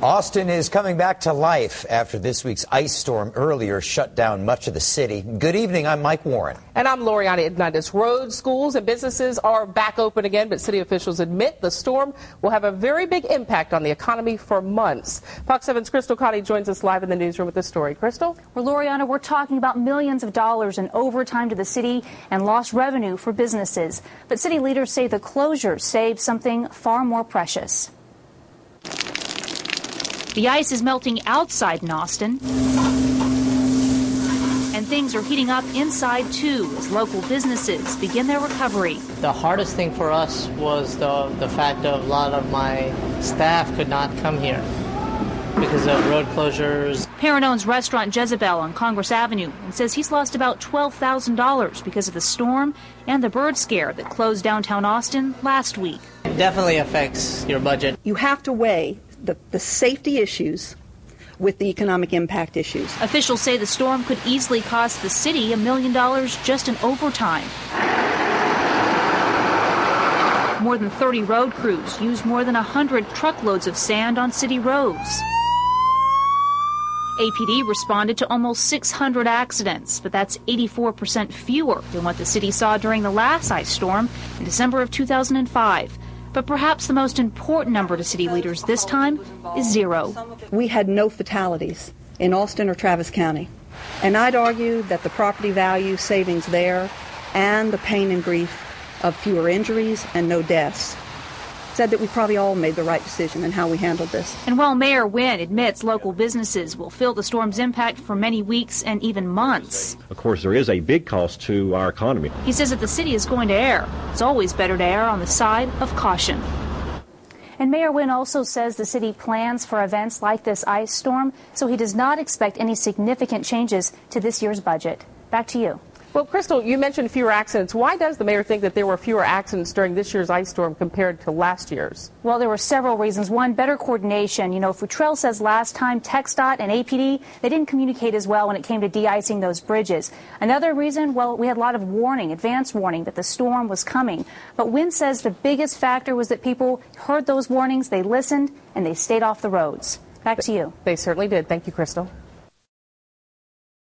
Austin is coming back to life after this week's ice storm earlier shut down much of the city. Good evening, I'm Mike Warren. And I'm Loriana Ignatius. Roads, schools, and businesses are back open again, but city officials admit the storm will have a very big impact on the economy for months. Fox 7's Crystal Cotti joins us live in the newsroom with the story. Crystal? Well, Loriana, we're talking about millions of dollars in overtime to the city and lost revenue for businesses. But city leaders say the closures saved something far more precious. The ice is melting outside in Austin, and things are heating up inside, too, as local businesses begin their recovery. The hardest thing for us was the fact of a lot of my staff could not come here because of road closures. Parind owns restaurant JEZEBEL on Congress Avenue and says he's lost about $12,000 because of the storm and the bird scare that closed downtown Austin last week. It definitely affects your budget. You have to weigh the safety issues with the economic impact issues. Officials say the storm could easily cost the city $1 million just in overtime. More than 30 road crews used more than 100 truckloads of sand on city roads. APD responded to almost 600 accidents, but that's 84% fewer than what the city saw during the last ice storm in December of 2005. But perhaps the most important number to city leaders this time is 0. We had no fatalities in Austin or Travis County. And I'd argue that the property value savings there and the pain and grief of fewer injuries and no deaths said that we probably all made the right decision in how we handled this. And while Mayor Wynn admits local businesses will feel the storm's impact for many weeks and even months, of course, there is a big cost to our economy. He says that the city is going to err. It's always better to err on the side of caution. And Mayor Wynn also says the city plans for events like this ice storm, so he does not expect any significant changes to this year's budget. Back to you. Well, Crystal, you mentioned fewer accidents. Why does the mayor think that there were fewer accidents during this year's ice storm compared to last year's? Well, there were several reasons. One, better coordination. You know, Futrell says last time TxDOT and APD, they didn't communicate as well when it came to de-icing those bridges. Another reason, well, we had a lot of warning, advance warning, that the storm was coming. But Wynn says the biggest factor was that people heard those warnings, they listened, and they stayed off the roads. Back to you. They certainly did. Thank you, Crystal.